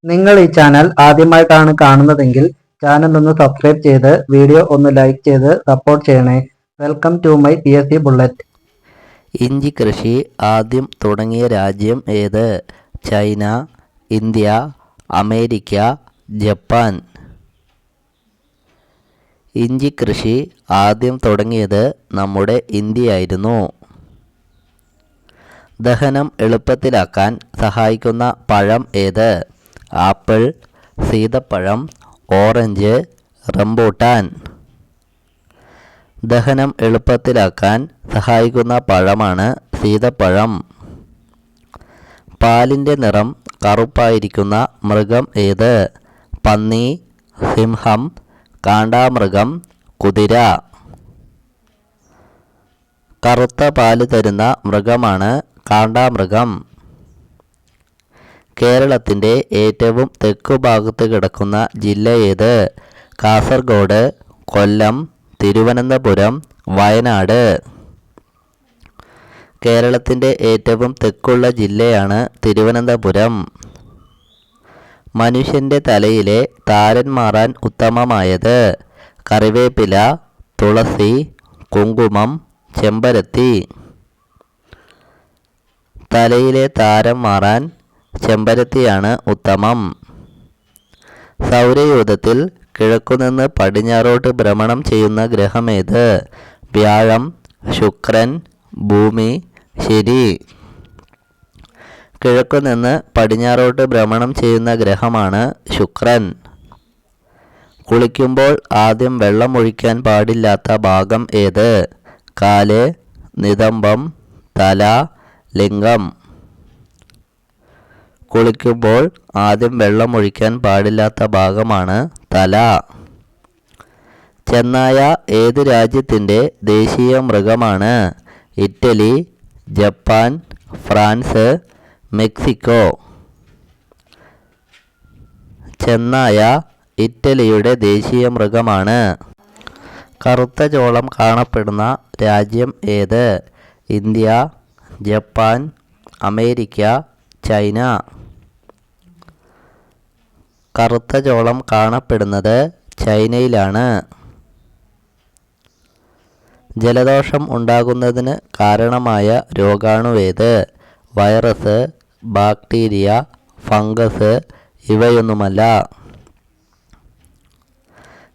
നിങ്ങൾ ഈ ചാനൽ ആദ്യമായിട്ടാണ് കാണുന്നതെങ്കിൽ ചാനൽ ഒന്ന് സബ്സ്ക്രൈബ് ചെയ്ത് വീഡിയോ ഒന്ന് ലൈക്ക് ചെയ്ത് സപ്പോർട്ട് ചെയ്യണേ. Welcome to my PSC bullet. ഇഞ്ചി കൃഷി ആദ്യം തുടങ്ങിയ രാജ്യം ഏത്? China, India, America, Japan. ഇഞ്ചി കൃഷി ആദ്യം തുടങ്ങിയത് നമ്മുടെ ഇന്ത്യയായിരുന്നു. ദഹനം എളുപ്പത്തിലാക്കാൻ സഹായിക്കുന്ന പഴം ഏത്? ആപ്പിൾ, സീതപ്പഴം, ഓറഞ്ച്, റംബൂട്ടാൻ. ദഹനം എളുപ്പത്തിലാക്കാൻ സഹായിക്കുന്ന പഴമാണ് സീതപ്പഴം. പാലിൻ്റെ നിറം കറുപ്പായിരിക്കുന്ന മൃഗം ഏത്? പന്നി, സിംഹം, കാണ്ടാമൃഗം, കുതിര. കറുത്ത പാല് തരുന്ന മൃഗമാണ് കാണ്ടാമൃഗം. കേരളത്തിൻ്റെ ഏറ്റവും തെക്കുഭാഗത്ത് കിടക്കുന്ന ജില്ല ഏത്? കാസർഗോഡ്, കൊല്ലം, തിരുവനന്തപുരം, വയനാട്. കേരളത്തിൻ്റെ ഏറ്റവും തെക്കുള്ള ജില്ലയാണ് തിരുവനന്തപുരം. മനുഷ്യൻ്റെ തലയിലെ താരൻ മാറാൻ ഉത്തമമായത്? കറിവേപ്പില, തുളസി, കുങ്കുമം, ചെമ്പരത്തി. തലയിലെ താരം മാറാൻ ചെമ്പരത്തിയാണ് ഉത്തമം. സൗരയൂഥത്തിൽ കിഴക്കുനിന്ന് പടിഞ്ഞാറോട്ട് ഭ്രമണം ചെയ്യുന്ന ഗ്രഹമേത്? വ്യാഴം, ശുക്രൻ, ഭൂമി, ശനി. കിഴക്കുനിന്ന് പടിഞ്ഞാറോട്ട് ഭ്രമണം ചെയ്യുന്ന ഗ്രഹമാണ് ശുക്രൻ. കുളിക്കുമ്പോൾ ആദ്യം വെള്ളം ഒഴിക്കാൻ പാടില്ലാത്ത ഭാഗം ഏത്? കാല്, നിതംബം, തല, ലിംഗം. കുളിക്കുമ്പോൾ ആദ്യം വെള്ളം ഒഴിക്കാൻ പാടില്ലാത്ത ഭാഗമാണ് തല. ചെന്നായ ഏത് രാജ്യത്തിൻ്റെ ദേശീയ മൃഗമാണ്? Italy, Japan, France, Mexico. ചെന്നായ ഇറ്റലിയുടെ ദേശീയ മൃഗമാണ്. കറുത്ത ചോളം കാണപ്പെടുന്ന രാജ്യം ഏത്? India, Japan, America, China. കറുത്ത ചോളം കാണപ്പെടുന്നത് ചൈനയിലാണ്. ജലദോഷം ഉണ്ടാകുന്നതിന് കാരണമായ രോഗാണുവേത്? വൈറസ്, ബാക്ടീരിയ, ഫംഗസ് ഇവയൊന്നുമല്ല.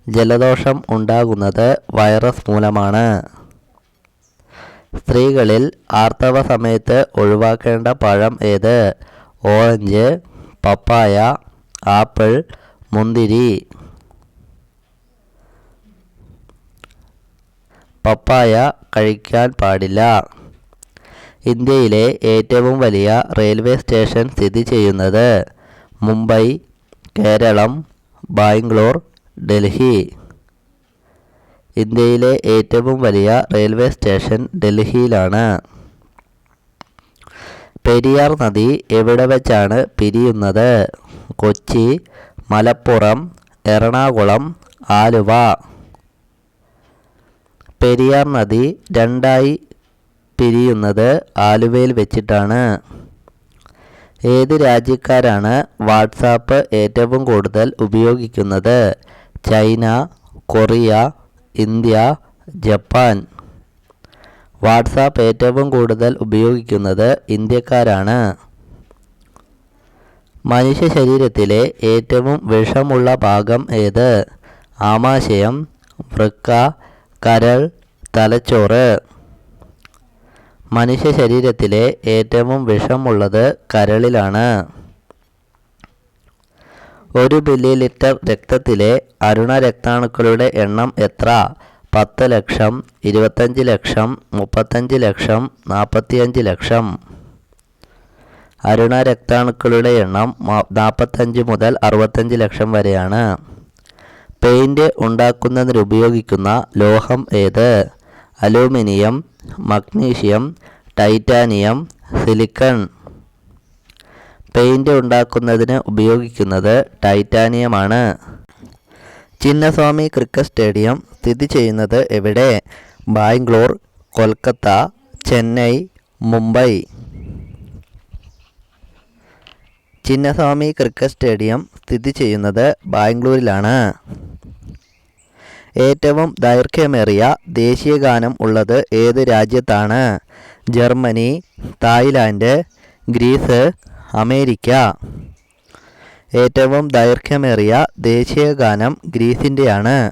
ജലദോഷം ഉണ്ടാകുന്നത് വൈറസ് മൂലമാണ്. സ്ത്രീകളിൽ ആർത്തവ സമയത്ത് ഒഴിവാക്കേണ്ട പഴം ഏത്? ഓറഞ്ച്, പപ്പായ, ആപ്പിൾ, മുന്തിരി. പപ്പായ കഴിക്കാൻ പാടില്ല. ഇന്ത്യയിലെ ഏറ്റവും വലിയ റെയിൽവേ സ്റ്റേഷൻ സ്ഥിതി ചെയ്യുന്നത്? മുംബൈ, കേരളം, ബാംഗ്ലൂർ, ഡൽഹി. ഇന്ത്യയിലെ ഏറ്റവും വലിയ റെയിൽവേ സ്റ്റേഷൻ ഡൽഹിയിലാണ്. പെരിയാർ നദി എവിടെ വെച്ചാണ് പിരിയുന്നത്? കൊച്ചി, മലപ്പുറം, എറണാകുളം, ആലുവ. പെരിയാർ നദി രണ്ടായി പിരിയുന്നത് ആലുവയിൽ വെച്ചിട്ടാണ്. ഏത് രാജ്യക്കാരാണ് വാട്സാപ്പ് ഏറ്റവും കൂടുതൽ ഉപയോഗിക്കുന്നത്? China, Korea, India, Japan. WhatsApp ഏറ്റവും കൂടുതൽ ഉപയോഗിക്കുന്നത് ഇന്ത്യക്കാരാണ്. മനുഷ്യ ശരീരത്തിലെ ഏറ്റവും വിഷമുള്ള ഭാഗം ഏത്? ആമാശയം, വൃക്ക, കരൾ, തലച്ചോറ്. മനുഷ്യ ശരീരത്തിലെ ഏറ്റവും വിഷമുള്ളത് കരളിലാണ്. 1 മില്ലിലിറ്റർ രക്തത്തിലെ അരുണ രക്താണുക്കളുടെ എണ്ണം എത്ര? 10 ലക്ഷം, 25 ലക്ഷം, 35 ലക്ഷം, 45 ലക്ഷം. അരുണ രക്താണുക്കളുടെ എണ്ണം 45 മുതൽ 65 ലക്ഷം വരെയാണ്. പെയിൻറ് ഉണ്ടാക്കുന്നതിന് ഉപയോഗിക്കുന്ന ലോഹം ഏത്? Aluminium, magnesium, titanium, silicon. Paint ഉണ്ടാക്കുന്നതിന് ഉപയോഗിക്കുന്നത് ടൈറ്റാനിയമാണ്. ചിന്നസ്വാമി ക്രിക്കറ്റ് സ്റ്റേഡിയം സ്ഥിതി ചെയ്യുന്നത് എവിടെ? ബാംഗ്ലൂർ, കൊൽക്കത്ത, ചെന്നൈ, മുംബൈ. ചിന്നസ്വാമി ക്രിക്കറ്റ് സ്റ്റേഡിയം സ്ഥിതി ചെയ്യുന്നത് ബാംഗ്ലൂരിലാണ്. ഏറ്റവും ദൈർഘ്യമേറിയ ദേശീയഗാനം ഉള്ളത് ഏത് രാജ്യത്താണ്? Germany, Thailand, Greece, America. ഏറ്റവും ദൈർഘ്യമേറിയ ദേശീയഗാനം ഗ്രീസിൻ്റെയാണ്.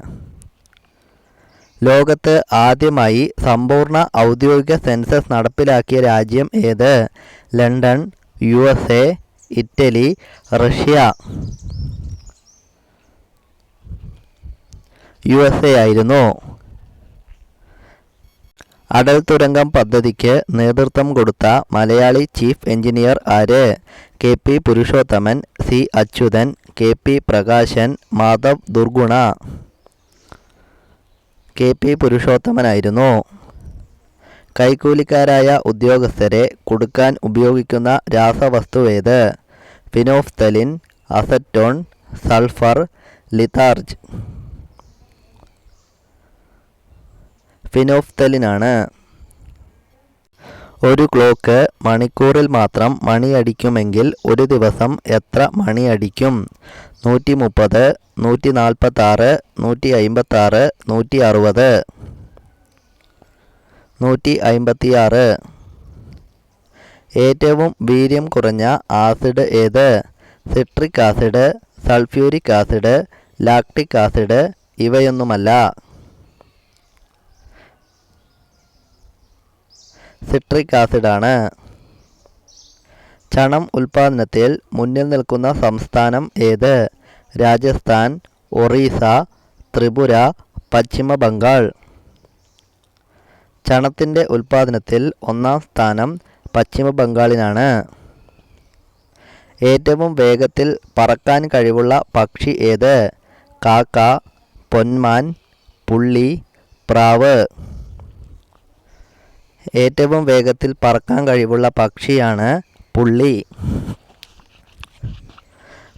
ലോകത്ത് ആദ്യമായി സമ്പൂർണ്ണ ഔദ്യോഗിക സെൻസസ് നടപ്പിലാക്കിയ രാജ്യം ഏത്? London, USA, Italy, Russia. USA ആയിരുന്നു. അടൽ തുരങ്കം പദ്ധതിക്ക് നേതൃത്വം കൊടുത്ത മലയാളി ചീഫ് എഞ്ചിനീയർ ആര്? KP Purushothaman, C Achuthan, KP Prakashan, Madhav ദുർഗുണ. KP പുരുഷോത്തമനായിരുന്നു. കൈക്കൂലിക്കാരായ ഉദ്യോഗസ്ഥരെ കുടുക്കാൻ ഉപയോഗിക്കുന്ന രാസവസ്തുവേത്? Phenolphthalein, acetone, sulphur, litharge. ഫിനോഫ്തലിനാണ്. ഒരു ക്ലോക്ക് മണിക്കൂറിൽ മാത്രം മണിയടിക്കുമെങ്കിൽ ഒരു ദിവസം എത്ര മണിയടിക്കും? 130, 146, 156, 160. 156. ഏറ്റവും വീര്യം കുറഞ്ഞ ആസിഡ് ഏത്? Citric acid, sulphuric acid, lactic acid. ഇവയൊന്നുമല്ല. സിട്രിക് ആസിഡാണ്. ചണം ഉൽപാദനത്തിൽ മുന്നിൽ നിൽക്കുന്ന സംസ്ഥാനം ഏത്? രാജസ്ഥാൻ, ഒറീസ, ത്രിപുര, പശ്ചിമ ബംഗാൾ. ചണത്തിൻ്റെ ഉൽപാദനത്തിൽ ഒന്നാം സ്ഥാനം പശ്ചിമ ബംഗാളിനാണ്. ഏറ്റവും വേഗത്തിൽ പറക്കാൻ കഴിവുള്ള പക്ഷി ഏത്? കാക്ക, പൊന്മാൻ, പുള്ളി, പ്രാവ്. ഏറ്റവും വേഗത്തിൽ പറക്കാൻ കഴിവുള്ള പക്ഷിയാണ് പുള്ളി.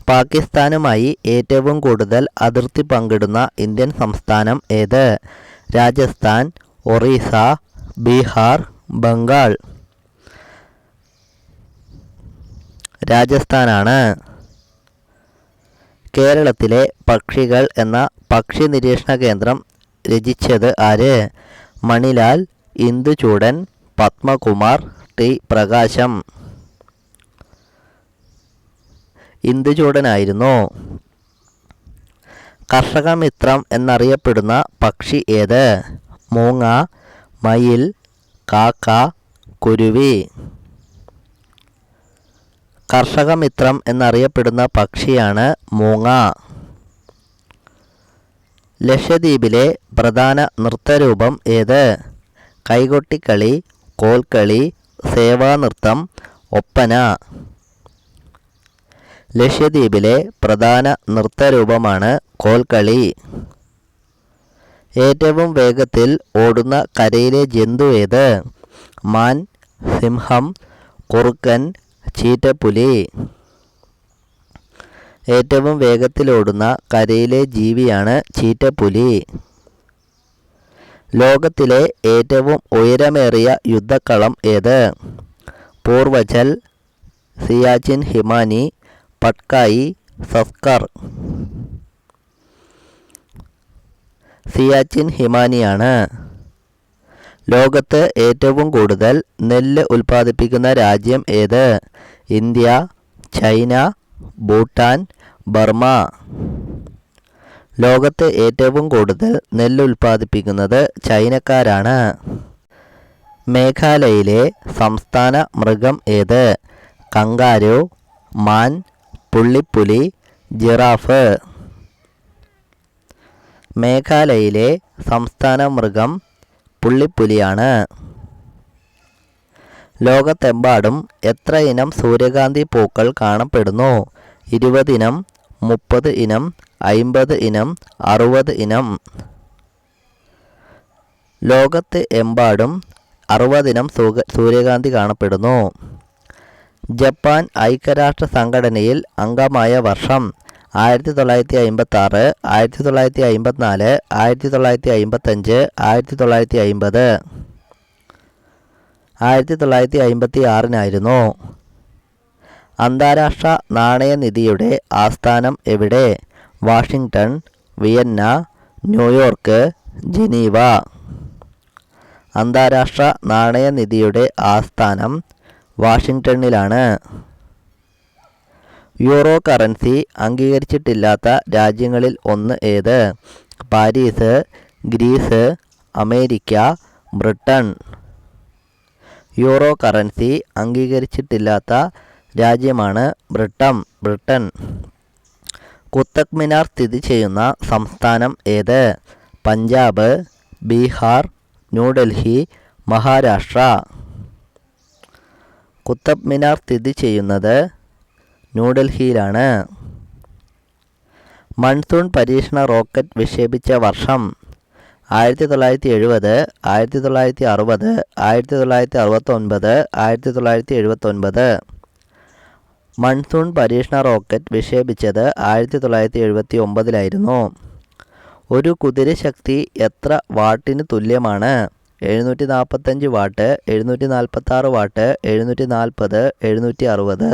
പാകിസ്ഥാനുമായി ഏറ്റവും കൂടുതൽ അതിർത്തി പങ്കിടുന്ന ഇന്ത്യൻ സംസ്ഥാനം ഏത്? രാജസ്ഥാൻ, ഒറീസ, ബീഹാർ, ബംഗാൾ. രാജസ്ഥാനാണ്. കേരളത്തിലെ പക്ഷികൾ എന്ന പക്ഷി നിരീക്ഷണ കേന്ദ്രം രചിച്ചത് ആര്? മണിലാൽ, ഇന്ദുചൂടൻ, പത്മകുമാർ, T പ്രകാശം. ഇന്ദുചൂടനായിരുന്നു. കർഷകമിത്രം എന്നറിയപ്പെടുന്ന പക്ഷി ഏത്? മൂങ്ങ, മയിൽ, കാക്ക, കുരുവി. കർഷകമിത്രം എന്നറിയപ്പെടുന്ന പക്ഷിയാണ് മൂങ്ങ. ലക്ഷദ്വീപിലെ പ്രധാന നൃത്തരൂപം ഏത്? കൈകൊട്ടിക്കളി, കോൽക്കളി, സേവാനൃത്തം, ഒപ്പന. ലക്ഷദ്വീപിലെ പ്രധാന നൃത്തരൂപമാണ് കോൽക്കളി. ഏറ്റവും വേഗത്തിൽ ഓടുന്ന കരയിലെ ജന്തു ഏത്? മാൻ, സിംഹം, കുറുക്കൻ, ചീറ്റപ്പുലി. ഏറ്റവും വേഗത്തിലോടുന്ന കരയിലെ ജീവിയാണ് ചീറ്റപ്പുലി. ലോകത്തിലെ ഏറ്റവും ഉയരമേറിയ യുദ്ധക്കളം ഏത്? പൂർവജൽ, സിയാച്ചിൻ ഹിമാനി, പട്കായി, സസ്കർ. സിയാച്ചിൻ ഹിമാനിയാണ്. ലോകത്ത് ഏറ്റവും കൂടുതൽ നെല്ല് ഉൽപ്പാദിപ്പിക്കുന്ന രാജ്യം ഏത്? India, China, Bhutan, Burma. ലോകത്ത് ഏറ്റവും കൂടുതൽ നെല്ല് ഉൽപ്പാദിപ്പിക്കുന്നത് ചൈനക്കാരാണ്. മേഘാലയയിലെ സംസ്ഥാന മൃഗം ഏത്? കങ്കാരു, മാൻ, പുള്ളിപ്പുലി, ജിറാഫ്. മേഘാലയയിലെ സംസ്ഥാന മൃഗം പുള്ളിപ്പുലിയാണ്. ലോകത്തെമ്പാടും എത്ര ഇനം സൂര്യകാന്തി പൂക്കൾ കാണപ്പെടുന്നു? 20 ഇനം, 30 ഇനം, 50 ഇനം, 60 ഇനം. ലോകത്ത് എമ്പാടും 60 ഇനം സൂര്യകാന്തി കാണപ്പെടുന്നു. ജപ്പാൻ ഐക്യരാഷ്ട്ര സംഘടനയിൽ അംഗമായ വർഷം? 1956, 1954, 1955, 1950. 1956 അന്താരാഷ്ട്ര നാണയനിധിയുടെ ആസ്ഥാനം എവിടെ? Washington, Vienna, New York, Geneva. അന്താരാഷ്ട്ര നാണയനിധിയുടെ ആസ്ഥാനം വാഷിംഗ്ടണിലാണ്. യൂറോ കറൻസി അംഗീകരിച്ചിട്ടില്ലാത്ത രാജ്യങ്ങളിൽ ഒന്ന് ഏത്? Paris, Greece, America, Britain. Euro currency അംഗീകരിച്ചിട്ടില്ലാത്ത രാജ്യമാണ് ബ്രിട്ടൻ. കുത്തബ് മിനാർ സ്ഥിതി ചെയ്യുന്ന സംസ്ഥാനം ഏത്? പഞ്ചാബ്, ബീഹാർ, ന്യൂഡൽഹി, മഹാരാഷ്ട്ര. കുത്തബ് മിനാർ സ്ഥിതി ചെയ്യുന്നത് ന്യൂഡൽഹിയിലാണ്. മൺസൂൺ പരീക്ഷണ റോക്കറ്റ് വിക്ഷേപിച്ച വർഷം? 1970, 1960, 1969, 1979. മൺസൂൺ പരീക്ഷണ റോക്കറ്റ് വിക്ഷേപിച്ചത് 1979 ഒരു കുതിരശക്തി എത്ര വാട്ടിന് തുല്യമാണ്? 745 വാട്ട്, 746 വാട്ട്, 740, 760.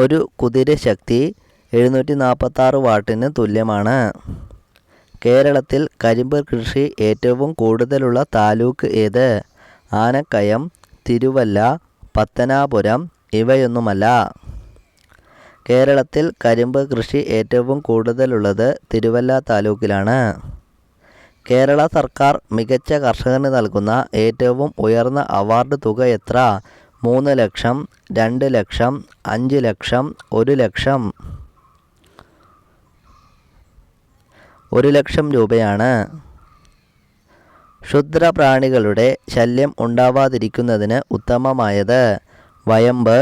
ഒരു കുതിരശക്തി 746 വാട്ടിന് തുല്യമാണ്. കേരളത്തിൽ കരിമ്പ് കൃഷി ഏറ്റവും കൂടുതലുള്ള താലൂക്ക് ഏത്? ആനക്കയം, തിരുവല്ല, പത്തനാപുരം ഇവയൊന്നുമല്ല. കേരളത്തിൽ കരിമ്പ് കൃഷി ഏറ്റവും കൂടുതലുള്ളത് തിരുവല്ല താലൂക്കിലാണ്. കേരള സർക്കാർ മികച്ച കർഷകന് നൽകുന്ന ഏറ്റവും ഉയർന്ന അവാർഡ് തുക എത്ര? 3 ലക്ഷം, 2 ലക്ഷം, 5 ലക്ഷം, 1 ലക്ഷം. 1 ലക്ഷം രൂപയാണ്. ക്ഷുദ്രപ്രാണികളുടെ ശല്യം ഉണ്ടാവാതിരിക്കുന്നതിന് ഉത്തമമായത്? വയമ്പ്,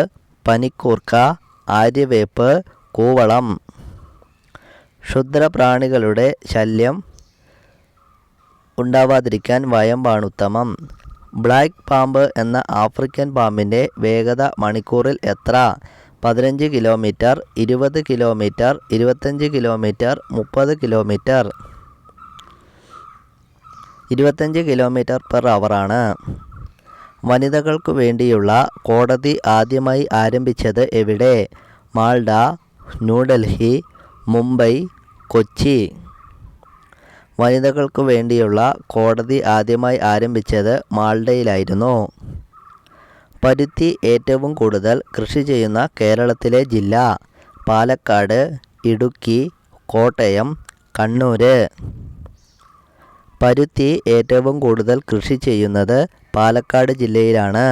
പനിക്കൂർക്ക, ആര്യവേപ്പ്, കൂവളം. ക്ഷുദ്രപ്രാണികളുടെ ശല്യം ഉണ്ടാവാതിരിക്കാൻ വയമ്പാണ് ഉത്തമം. ബ്ലാക്ക് പാമ്പ് എന്ന ആഫ്രിക്കൻ പാമ്പിൻ്റെ വേഗത മണിക്കൂറിൽ എത്ര? 15 kilometre, 20 kilometre, 25 kilometre, 30 kilometre. 25 kilometre per അവറാണ്. വനിതകൾക്കു വേണ്ടിയുള്ള കോടതി ആദ്യമായി ആരംഭിച്ചത് എവിടെ? മാൾഡ, ന്യൂഡൽഹി, മുംബൈ, കൊച്ചി. വനിതകൾക്കു വേണ്ടിയുള്ള കോടതി ആദ്യമായി ആരംഭിച്ചത് മാൾഡയിലായിരുന്നു. പരുത്തി ഏറ്റവും കൂടുതൽ കൃഷി ചെയ്യുന്ന കേരളത്തിലെ ജില്ല? പാലക്കാട്, ഇടുക്കി, കോട്ടയം, കണ്ണൂർ. പരുത്തി ഏറ്റവും കൂടുതൽ കൃഷി ചെയ്യുന്നത് പാലക്കാട് ജില്ലയിലാണ്.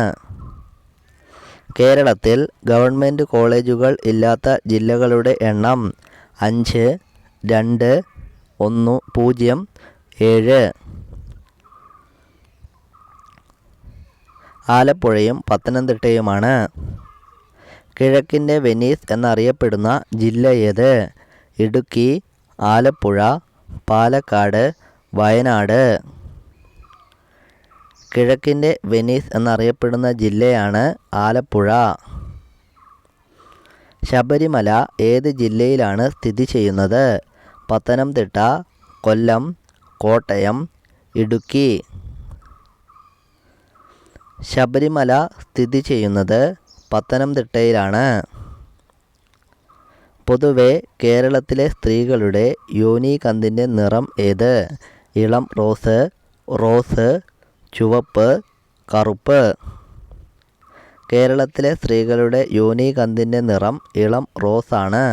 കേരളത്തിൽ ഗവൺമെൻറ് കോളേജുകൾ ഇല്ലാത്ത ജില്ലകളുടെ എണ്ണം? 5, 2, 1, 0, 7. ആലപ്പുഴയും പത്തനംതിട്ടയുമാണ്. കിഴക്കിൻ്റെ വെനീസ് എന്നറിയപ്പെടുന്ന ജില്ല ഏത്? ഇടുക്കി, ആലപ്പുഴ, പാലക്കാട്, വയനാട്. കിഴക്കിൻ്റെ വെനീസ് എന്നറിയപ്പെടുന്ന ജില്ലയാണ് ആലപ്പുഴ. ശബരിമല ഏത് ജില്ലയിലാണ് സ്ഥിതി ചെയ്യുന്നത്? പത്തനംതിട്ട, കൊല്ലം, കോട്ടയം, ഇടുക്കി. ശബരിമല സ്ഥിതി ചെയ്യുന്നത് പത്തനംതിട്ടയിലാണ്. പൊതുവെ കേരളത്തിലെ സ്ത്രീകളുടെ യോനികന്തിൻ്റെ നിറം ഏത്? ഇളം റോസ്, ചുവപ്പ്, കറുപ്പ്. കേരളത്തിലെ സ്ത്രീകളുടെ യോനികന്തിൻ്റെ നിറം ഇളം റോസാണ്.